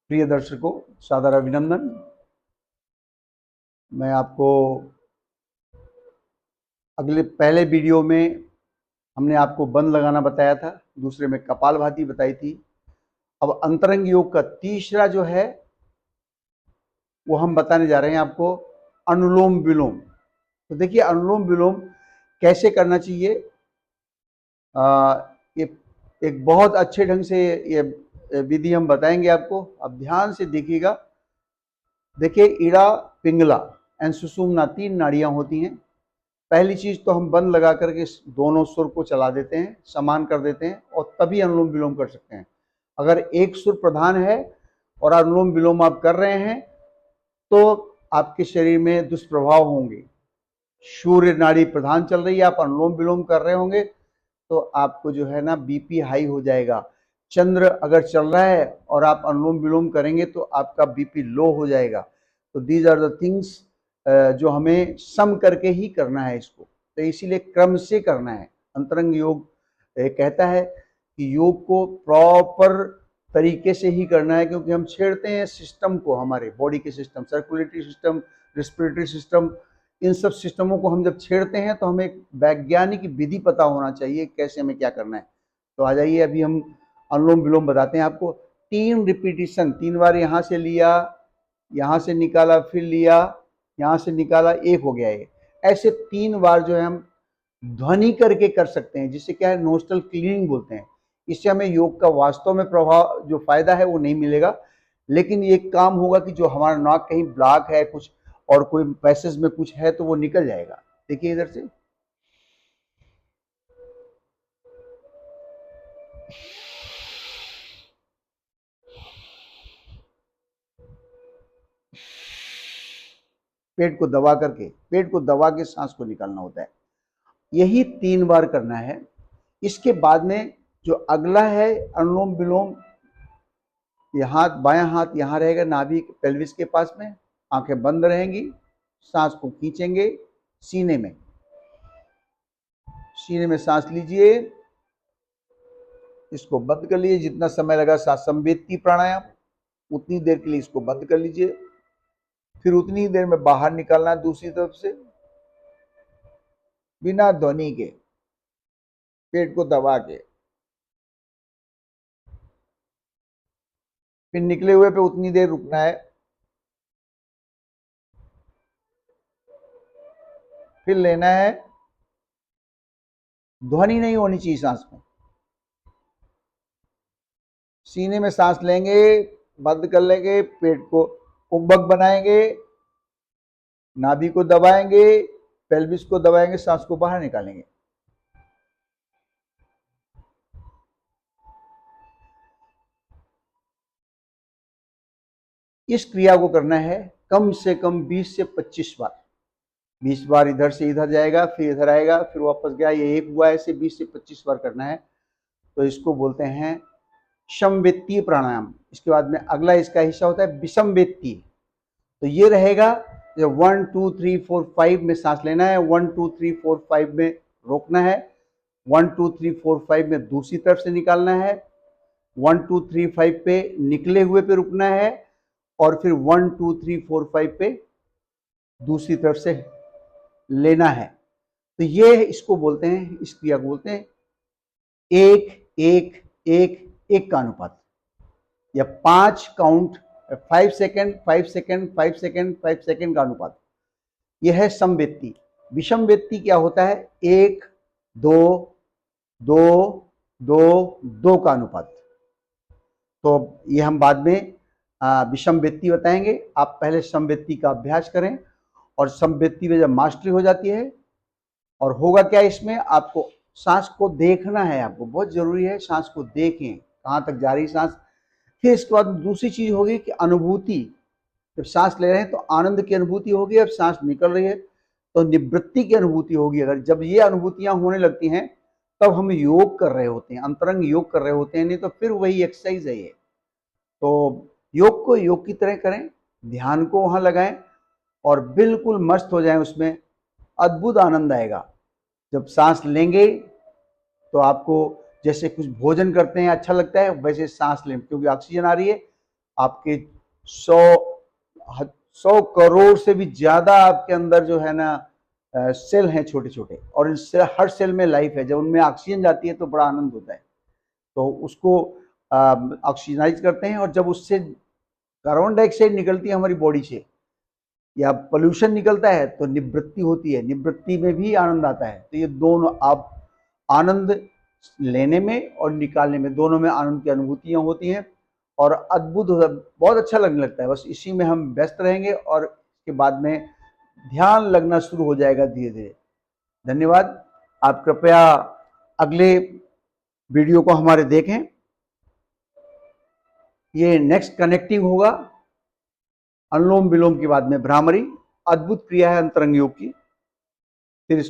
प्रिय दर्शकों, सादर अभिनंदन। मैं आपको पहले वीडियो में हमने आपको बंद लगाना बताया था, दूसरे में कपालभाति बताई थी। अब अंतरंग योग का तीसरा जो है वो हम बताने जा रहे हैं आपको, अनुलोम विलोम। तो देखिए, अनुलोम विलोम कैसे करना चाहिए। ये एक बहुत अच्छे ढंग से ये विधि हम बताएंगे आपको। अब ध्यान से देखिएगा। देखिए, इड़ा, पिंगला एंड सुषुम्ना 3 नाड़ियां होती हैं। पहली चीज तो हम बंद लगा करके दोनों सुर को चला देते हैं, समान कर देते हैं और तभी अनुलोम विलोम कर सकते हैं। अगर एक सुर प्रधान है और अनुलोम विलोम आप कर रहे हैं तो आपके शरीर में दुष्प्रभाव होंगे। सूर्य नाड़ी प्रधान चल रही है, आप अनुलोम विलोम कर रहे होंगे तो आपको जो है ना बीपी हाई हो जाएगा। चंद्र अगर चल रहा है और आप अनुलोम विलोम करेंगे तो आपका बीपी लो हो जाएगा। तो दीज आर द थिंग्स जो हमें सम करके ही करना है इसको, तो इसीलिए क्रम से करना है। अंतरंग योग कहता है कि योग को प्रॉपर तरीके से ही करना है, क्योंकि हम छेड़ते हैं सिस्टम को, हमारे बॉडी के system, circulatory system, respiratory system, इन सब सिस्टमों को हम जब छेड़ते हैं तो हमें वैज्ञानिक विधि पता होना चाहिए कैसे हमें क्या करना है। तो आ जाइए, अभी हम अनुलोम विलोम बताते हैं आपको। 3 रिपीटिशन, 3 बार यहाँ से लिया, यहाँ से निकाला, फिर लिया, यहाँ से निकाला, एक हो गया ये। ऐसे 3 बार जो है हम ध्वनि करके कर सकते हैं, जिससे क्या है, नोस्ट्रल क्लीनिंग बोलते हैं। इससे हमें योग का वास्तव में प्रभाव, जो फायदा है वो नहीं मिलेगा, लेकिन ये काम होगा कि जो हमारा नाक कहीं ब्लॉक है कुछ और कोई पैसेज में कुछ है तो वो निकल जाएगा। देखिए इधर से, पेट को दबा करके, पेट को दबा के सांस को निकालना होता है। यही 3 बार करना है। इसके बाद में जो अगला है अनुलोम विलोम, ये हाथ, बायां हाथ यहाँ रहेगा नाभि पेल्विस के पास में, आंखें बंद रहेंगी, सांस को खींचेंगे सीने में, सीने में सांस लीजिए, इसको बंद कर लीजिए। जितना समय लगा संवेदी प्राणायाम, उतनी देर के लिए इसको बंद कर लीजिए। फिर उतनी देर में बाहर निकालना है दूसरी तरफ से, बिना ध्वनि के, पेट को दबा के। फिर निकले हुए पे उतनी देर रुकना है। फिर लेना है, ध्वनि नहीं होनी चाहिए सांस में। सीने में सांस लेंगे, बंद कर लेंगे, पेट को कुंभक बनाएंगे, नाभि को दबाएंगे, पेल्विस को दबाएंगे, सांस को बाहर निकालेंगे। इस क्रिया को करना है कम से कम 20 से 25 बार। 20 बार इधर से इधर जाएगा, फिर इधर आएगा, फिर वापस गया, ये एक हुआ। ऐसे 20 से 25 बार करना है। तो इसको बोलते हैं समवेत्तीय प्राणायाम। इसके बाद में अगला इसका हिस्सा होता है विषमवेत्तीय। तो ये रहेगा, 1 2 3 4 5 में सांस लेना है, 1 2 3 4 5 में रोकना है, 1 2 3 4 5 में दूसरी तरफ से निकालना है, 1 2 3 5 पे निकले हुए पे रुकना है, और फिर 1 2 3 4 5 पे दूसरी तरफ से लेना है। तो ये इसको बोलते हैं, इस क्रिया को बोलते हैं 1 1 1 1 का अनुपात, या 5 count, 5 second 5 second 5 second 5 second का अनुपात। यह है समवेत्ती। विषमवेत्ती क्या होता है, 1 2 2 2 2 का अनुपात। तो ये हम बाद में विषमवेत्ती बताएंगे। आप पहले समवेत्ती का अभ्यास करें, और समवेत्ती में जब मास्टरी हो जाती है, और होगा क्या, इसमें आपको सांस को देखना है। आपको बहुत जरूरी है, सांस को देखें कहाँ तक जा रही सांस। फिर इसके बाद दूसरी चीज होगी कि अनुभूति। जब सांस ले रहे हैं तो आनंद की अनुभूति होगी, अब सांस निकल रही है तो निवृत्ति की अनुभूति होगी। अगर जब ये अनुभूतियां होने लगती हैं तब हम योग कर रहे होते हैं, अंतरंग योग कर रहे होते हैं, नहीं तो फिर वही एक्सरसाइज है ये। तो योग को योग की तरह करें, ध्यान को वहां लगाएं और बिल्कुल मस्त हो जाएं उसमें। अद्भुत आनंद आएगा। जब सांस लेंगे तो आपको जैसे कुछ भोजन करते हैं अच्छा लगता है, वैसे सांस लें, क्योंकि ऑक्सीजन आ रही है आपके 100 करोड़ से भी ज्यादा आपके अंदर जो है ना सेल हैं छोटे छोटे, और इससे हर सेल में लाइफ है। जब उनमें ऑक्सीजन जाती है तो बड़ा आनंद होता है। तो उसको ऑक्सीजनाइज करते हैं, और जब उससे कार्बन डाइऑक्साइड निकलती है हमारी बॉडी से या पोल्यूशन निकलता है तो निवृत्ति होती है, निवृत्ति में भी आनंद आता है। तो ये दोनों, आप आनंद लेने में और निकालने में, दोनों में आनंद की अनुभूतियां होती हैं और अद्भुत, बहुत अच्छा लगने लगता है। बस इसी में हम व्यस्त रहेंगे और इसके बाद में ध्यान लगना शुरू हो जाएगा धीरे धीरे। धन्यवाद। आप कृपया अगले वीडियो को हमारे देखें। ये नेक्स्ट कनेक्टिंग होगा अनुलोम विलोम के बाद में भ्रामरी, अद्भुत क्रिया है अंतरंग योग की। फिर